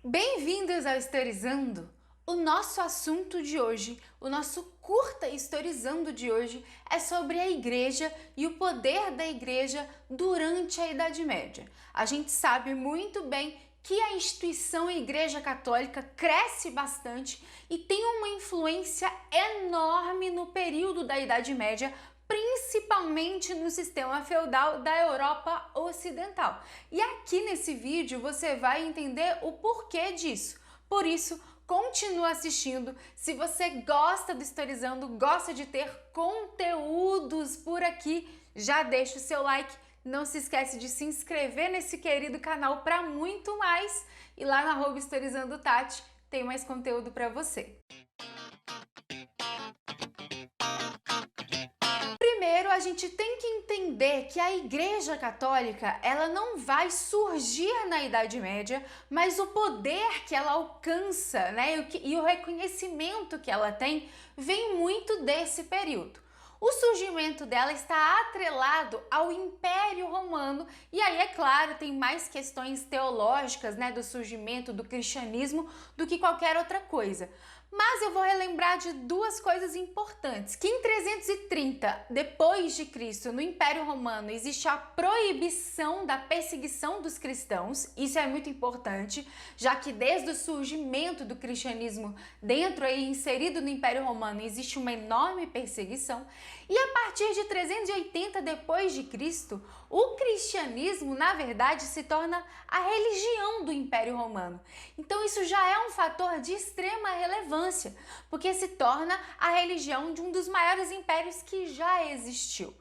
Bem-vindos ao Historizando! O nosso assunto de hoje, o nosso curta Historizando de hoje é sobre a igreja e o poder da igreja durante a Idade Média. A gente sabe muito bem que a instituição Igreja Católica cresce bastante e tem uma influência enorme no período da Idade Média, principalmente no sistema feudal da Europa Ocidental. E aqui nesse vídeo você vai entender o porquê disso. Por isso, continua assistindo. Se você gosta do Historizando, gosta de ter conteúdos por aqui, já deixa o seu like. Não se esquece de se inscrever nesse querido canal para muito mais. E lá na @historizandotati tem mais conteúdo para você. Primeiro, a gente tem que entender que a Igreja Católica, ela não vai surgir na Idade Média, mas o poder que ela alcança, né, e o reconhecimento que ela tem, vem muito desse período. O surgimento dela está atrelado ao Império Romano e aí, é claro, tem mais questões teológicas, né, do surgimento do cristianismo do que qualquer outra coisa. Mas eu vou relembrar de duas coisas importantes, que em 330 depois de Cristo, no Império Romano, existe a proibição da perseguição dos cristãos. Isso é muito importante, já que desde o surgimento do cristianismo dentro e inserido no Império Romano existe uma enorme perseguição. E a partir de 380 depois de Cristo, o cristianismo, na verdade, se torna a religião do Império Romano. Então isso já é um fator de extrema relevância, porque se torna a religião de um dos maiores impérios que já existiu.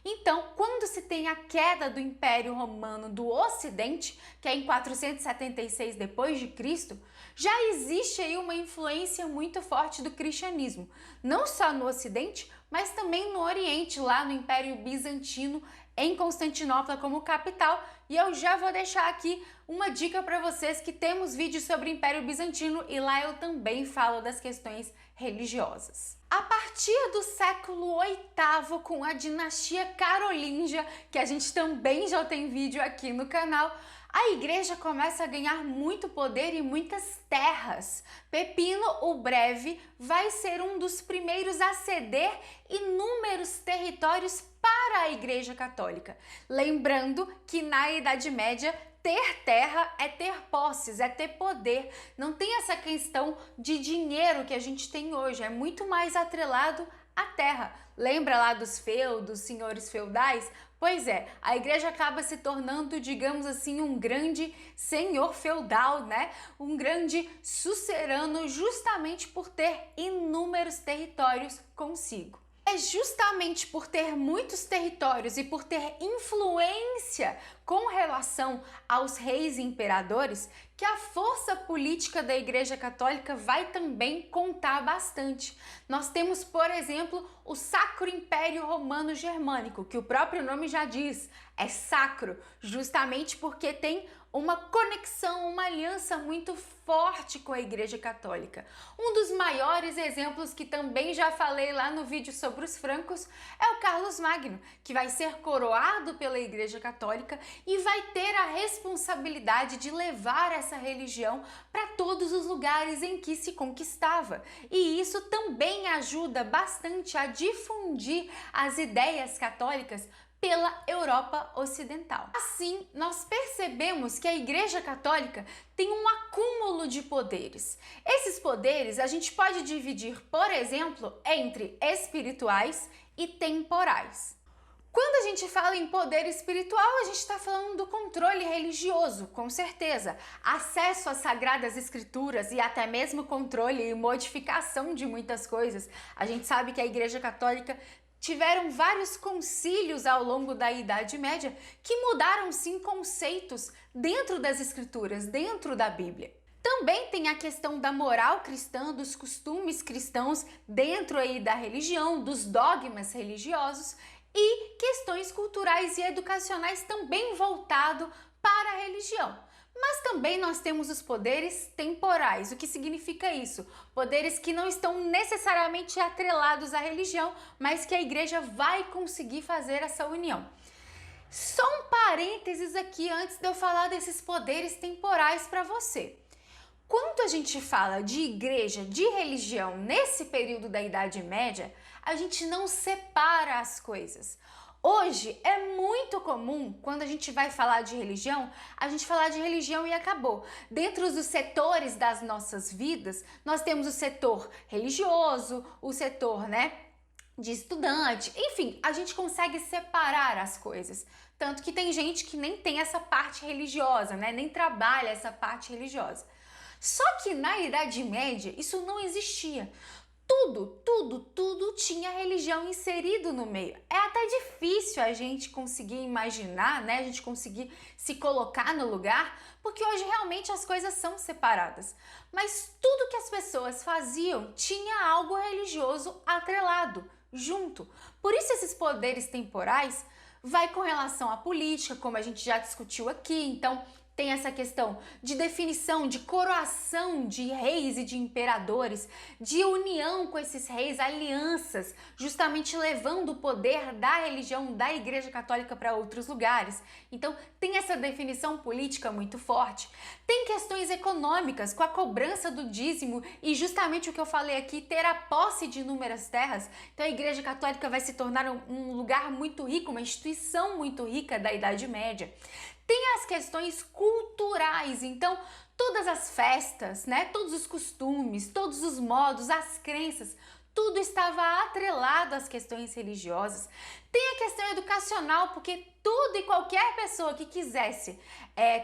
Então, quando se tem a queda do Império Romano do Ocidente, que é em 476 depois de Cristo, já existe aí uma influência muito forte do cristianismo, não só no Ocidente, mas também no Oriente, lá no Império Bizantino, em Constantinopla como capital. E eu já vou deixar aqui uma dica para vocês que temos vídeos sobre o Império Bizantino e lá eu também falo das questões religiosas. A partir do século VIII, com a dinastia carolíngia, que a gente também já tem vídeo aqui no canal, a igreja começa a ganhar muito poder e muitas terras. Pepino o Breve vai ser um dos primeiros a ceder inúmeros territórios para a Igreja Católica. Lembrando que na Idade Média, ter terra é ter posses, é ter poder. Não tem essa questão de dinheiro que a gente tem hoje, é muito mais atrelado à terra. Lembra lá dos feudos, senhores feudais? Pois é, a igreja acaba se tornando, digamos assim, um grande senhor feudal, né? Um grande sucerano, justamente por ter inúmeros territórios consigo. É justamente por ter muitos territórios e por ter influência com relação aos reis e imperadores que a força política da Igreja Católica vai também contar bastante. Nós temos, por exemplo, o Sacro Império Romano Germânico, que o próprio nome já diz, é sacro, justamente porque tem uma conexão, uma aliança muito forte com a Igreja Católica. Um dos maiores exemplos que também já falei lá no vídeo sobre os francos é o Carlos Magno, que vai ser coroado pela Igreja Católica e vai ter a responsabilidade de levar essa religião para todos os lugares em que se conquistava. E isso também ajuda bastante a difundir as ideias católicas pela Europa Ocidental. Assim, nós percebemos que a Igreja Católica tem um acúmulo de poderes. Esses poderes a gente pode dividir, por exemplo, entre espirituais e temporais. Quando a gente fala em poder espiritual, a gente está falando do controle religioso, com certeza. Acesso às sagradas escrituras e até mesmo controle e modificação de muitas coisas. A gente sabe que a Igreja Católica tiveram vários concílios ao longo da Idade Média que mudaram sim conceitos dentro das escrituras, dentro da Bíblia. Também tem a questão da moral cristã, dos costumes cristãos dentro aí da religião, dos dogmas religiosos e questões culturais e educacionais também voltado para a religião. Mas também nós temos os poderes temporais. O que significa isso? Poderes que não estão necessariamente atrelados à religião, mas que a igreja vai conseguir fazer essa união. Só um parênteses aqui antes de eu falar desses poderes temporais para você. quando a gente fala de igreja, de religião nesse período da Idade Média, a gente não separa as coisas. Hoje é muito comum, quando a gente vai falar de religião, a gente falar de religião e acabou. Dentro dos setores das nossas vidas, nós temos o setor religioso, o setor, de estudante, enfim, a gente consegue separar as coisas. Tanto que tem gente que nem tem essa parte religiosa, nem trabalha essa parte religiosa. Só que na Idade Média isso não existia. Tudo tinha religião inserido no meio. É até difícil a gente conseguir imaginar, a gente conseguir se colocar no lugar, porque hoje realmente as coisas são separadas. Mas tudo que as pessoas faziam tinha algo religioso atrelado, junto. Por isso esses poderes temporais vai com relação à política, como a gente já discutiu aqui, então tem essa questão de definição, de coroação de reis e de imperadores, de união com esses reis, alianças, justamente levando o poder da religião, da Igreja Católica para outros lugares. Então tem essa definição política muito forte. Tem questões econômicas, com a cobrança do dízimo e justamente o que eu falei aqui, ter a posse de inúmeras terras. Então a Igreja Católica vai se tornar um lugar muito rico, uma instituição muito rica da Idade Média. Tem as questões culturais, então todas as festas, todos os costumes, todos os modos, as crenças, tudo estava atrelado às questões religiosas. Tem a questão educacional, porque tudo e qualquer pessoa que quisesse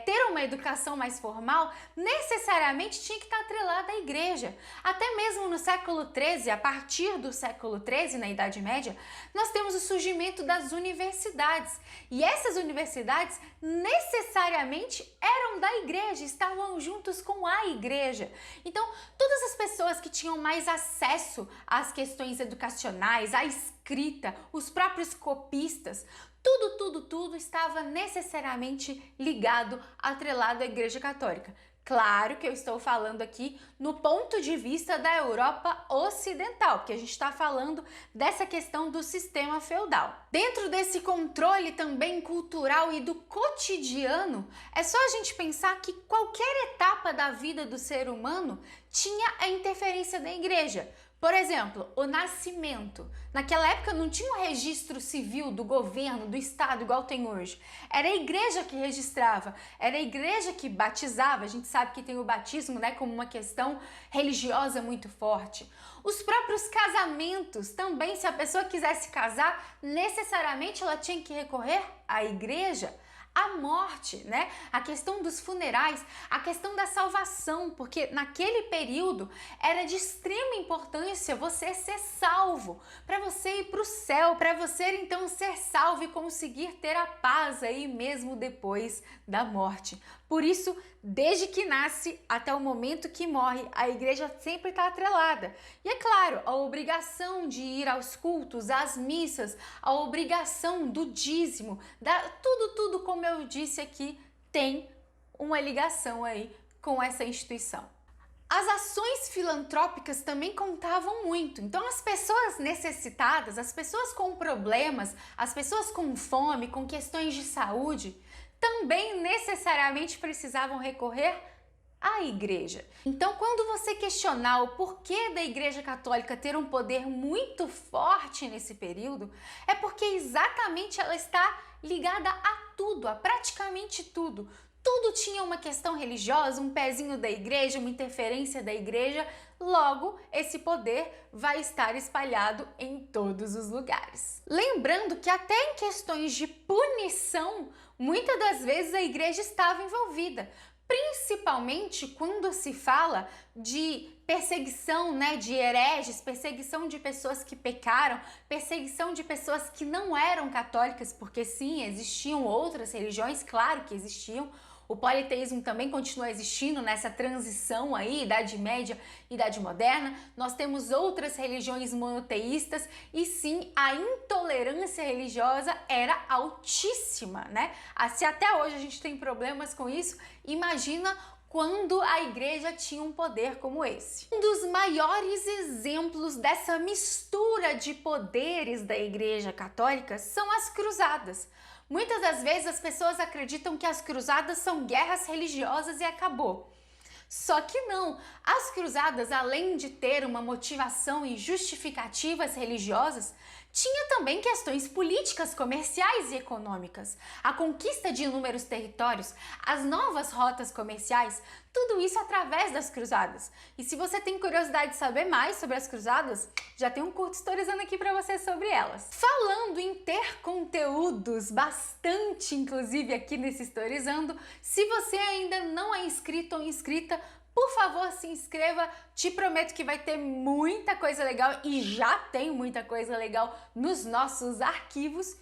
ter uma educação mais formal, necessariamente tinha que estar atrelada à igreja. Até mesmo no século XIII, a partir do século XIII, na Idade Média, nós temos o surgimento das universidades. E essas universidades necessariamente eram da igreja, estavam juntos com a igreja. Então, todas as pessoas que tinham mais acesso às questões educacionais, à escrita, os próprios copistas, tudo estava necessariamente ligado, atrelado à Igreja Católica. Claro que eu estou falando aqui no ponto de vista da Europa Ocidental, porque a gente está falando dessa questão do sistema feudal. Dentro desse controle também cultural e do cotidiano, é só a gente pensar que qualquer etapa da vida do ser humano tinha a interferência da igreja. Por exemplo, o nascimento. Naquela época não tinha um registro civil do governo, do estado, igual tem hoje. Era a igreja que registrava, era a igreja que batizava. A gente sabe que tem o batismo, como uma questão religiosa muito forte. Os próprios casamentos também, se a pessoa quisesse casar, necessariamente ela tinha que recorrer à igreja. A morte, a questão dos funerais, a questão da salvação, porque naquele período era de extrema importância você ser salvo, para você ir para o céu, para você então ser salvo e conseguir ter a paz aí mesmo depois da morte. Por isso, desde que nasce até o momento que morre, a igreja sempre está atrelada. E é claro, a obrigação de ir aos cultos, às missas, a obrigação do dízimo, tudo como eu disse aqui, tem uma ligação aí com essa instituição. As ações filantrópicas também contavam muito. Então as pessoas necessitadas, as pessoas com problemas, as pessoas com fome, com questões de saúde, também necessariamente precisavam recorrer à igreja. Então, quando você questionar o porquê da Igreja Católica ter um poder muito forte nesse período, é porque exatamente ela está ligada a tudo, a praticamente tudo. Tudo tinha uma questão religiosa, um pezinho da igreja, uma interferência da igreja, logo esse poder vai estar espalhado em todos os lugares. Lembrando que até em questões de punição, muitas das vezes a igreja estava envolvida, principalmente quando se fala de perseguição, de hereges, perseguição de pessoas que pecaram, perseguição de pessoas que não eram católicas, porque sim, existiam outras religiões, claro que existiam. O politeísmo também continua existindo nessa transição aí, Idade Média, Idade Moderna. Nós temos outras religiões monoteístas e sim, a intolerância religiosa era altíssima, Se até hoje a gente tem problemas com isso, imagina quando a igreja tinha um poder como esse. Um dos maiores exemplos dessa mistura de poderes da Igreja Católica são as cruzadas. Muitas das vezes as pessoas acreditam que as cruzadas são guerras religiosas e acabou. Só que não, as cruzadas, além de ter uma motivação e justificativas religiosas, tinha também questões políticas, comerciais e econômicas. A conquista de inúmeros territórios, as novas rotas comerciais, tudo isso através das cruzadas. E se você tem curiosidade de saber mais sobre as cruzadas, já tem um curto historizando aqui para você sobre elas. Falando em ter conteúdos, bastante inclusive aqui nesse historizando, se você ainda não é inscrito ou inscrita, por favor, se inscreva, te prometo que vai ter muita coisa legal e já tem muita coisa legal nos nossos arquivos.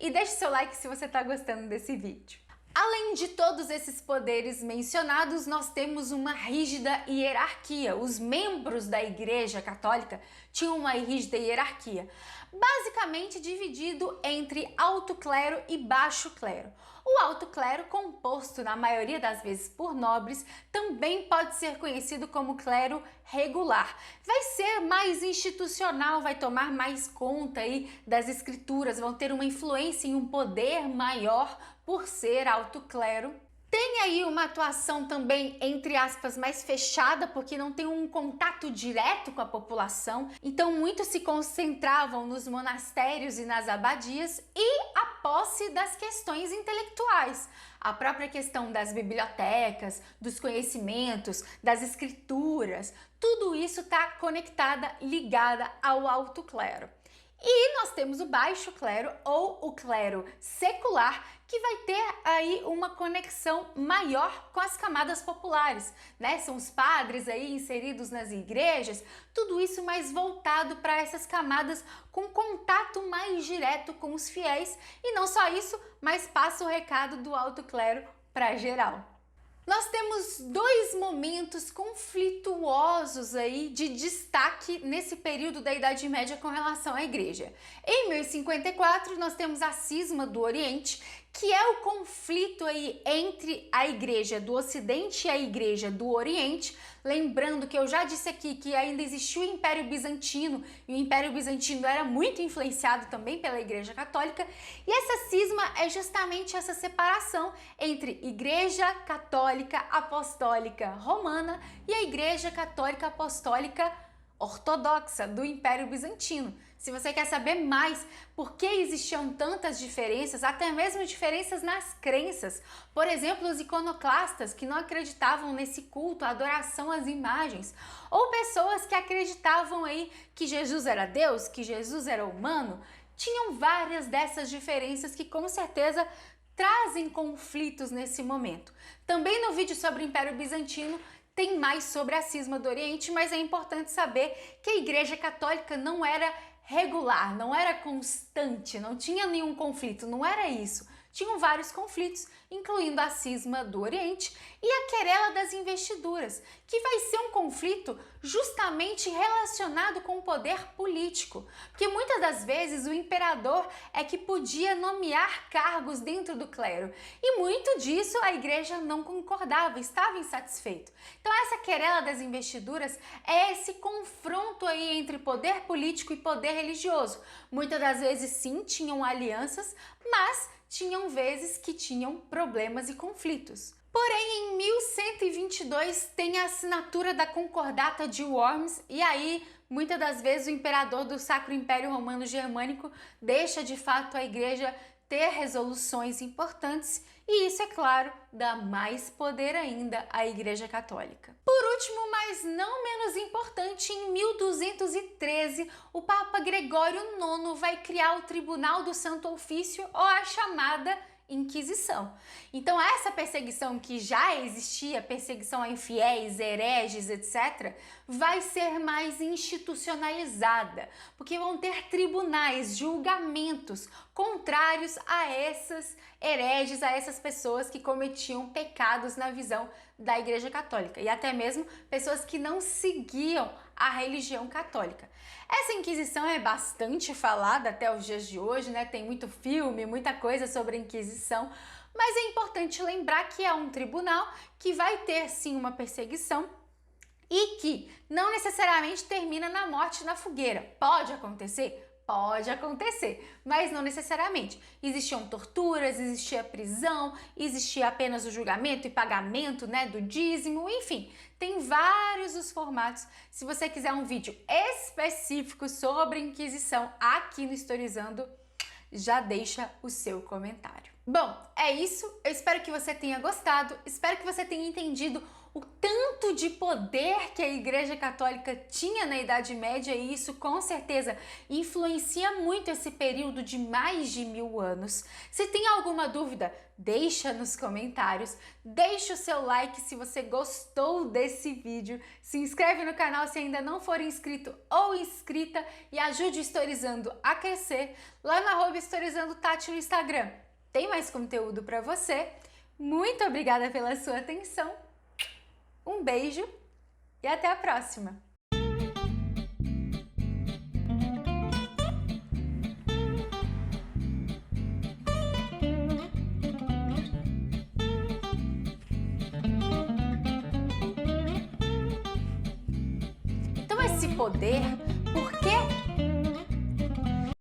E deixe seu like se você está gostando desse vídeo. Além de todos esses poderes mencionados, nós temos uma rígida hierarquia. Os membros da Igreja Católica tinham uma rígida hierarquia, basicamente dividido entre alto clero e baixo clero. O alto clero, composto na maioria das vezes por nobres, também pode ser conhecido como clero regular. Vai ser mais institucional, vai tomar mais conta aí das escrituras, vão ter uma influência e um poder maior por ser alto clero. Tem aí uma atuação também, entre aspas, mais fechada, porque não tem um contato direto com a população. Então muitos se concentravam nos monastérios e nas abadias e a posse das questões intelectuais. A própria questão das bibliotecas, dos conhecimentos, das escrituras, tudo isso está conectada, ligada ao alto clero. E nós temos o baixo clero ou o clero secular, que vai ter aí uma conexão maior com as camadas populares, né? São os padres aí inseridos nas igrejas, tudo isso mais voltado para essas camadas com contato mais direto com os fiéis, e não só isso, mas passa o recado do alto clero para geral. Nós temos dois momentos conflituosos aí de destaque nesse período da Idade Média com relação à igreja. Em 1054, nós temos a cisma do Oriente, que é o conflito aí entre a igreja do Ocidente e a igreja do Oriente. Lembrando que eu já disse aqui que ainda existiu o Império Bizantino, e o Império Bizantino era muito influenciado também pela Igreja Católica, e essa cisma é justamente essa separação entre Igreja Católica Apostólica Romana e a Igreja Católica Apostólica Ortodoxa do Império Bizantino. Se você quer saber mais por que existiam tantas diferenças, até mesmo diferenças nas crenças, por exemplo, os iconoclastas que não acreditavam nesse culto, a adoração às imagens, ou pessoas que acreditavam aí que Jesus era Deus, que Jesus era humano, tinham várias dessas diferenças que com certeza trazem conflitos nesse momento. Também no vídeo sobre o Império Bizantino tem mais sobre a cisma do Oriente, mas é importante saber que a Igreja Católica não era regular, não era constante, não tinha nenhum conflito, não era isso. Tinham vários conflitos, incluindo a cisma do Oriente e a querela das investiduras, que vai ser um conflito justamente relacionado com o poder político, porque muitas das vezes o imperador é que podia nomear cargos dentro do clero, e muito disso a igreja não concordava, estava insatisfeito. Então essa querela das investiduras é esse confronto aí entre poder político e poder religioso. Muitas das vezes sim, tinham alianças, mas tinham vezes que tinham problemas e conflitos. Porém, em 1122 tem a assinatura da Concordata de Worms, e aí muitas das vezes o imperador do Sacro Império Romano Germânico deixa de fato a igreja ter resoluções importantes, e isso, é claro, dá mais poder ainda à Igreja Católica. Por último, mas não menos importante, em 1213, o Papa Gregório IX vai criar o Tribunal do Santo Ofício, ou a chamada Inquisição. Então essa perseguição que já existia, perseguição a infiéis, hereges, etc., vai ser mais institucionalizada, porque vão ter tribunais, julgamentos contrários a essas hereges, a essas pessoas que cometiam pecados na visão da Igreja Católica, e até mesmo pessoas que não seguiam a religião católica. Essa Inquisição é bastante falada até os dias de hoje, né? Tem muito filme, muita coisa sobre a Inquisição, mas é importante lembrar que é um tribunal que vai ter sim uma perseguição e que não necessariamente termina na morte na fogueira. Pode acontecer? Pode acontecer, mas não necessariamente. Existiam torturas, existia prisão, existia apenas o julgamento e pagamento, né, do dízimo, enfim, tem vários os formatos. Se você quiser um vídeo específico sobre Inquisição aqui no Historizando, já deixa o seu comentário. Bom, é isso. Eu espero que você tenha gostado, espero que você tenha entendido o tanto de poder que a Igreja Católica tinha na Idade Média, e isso com certeza influencia muito esse período de mais de 1000 anos. Se tem alguma dúvida, deixa nos comentários, deixa o seu like se você gostou desse vídeo, se inscreve no canal se ainda não for inscrito ou inscrita e ajude o Historizando a crescer lá no @historizandotati no Instagram. Tem mais conteúdo para você. Muito obrigada pela sua atenção. Um beijo e até a próxima! Então esse poder, por que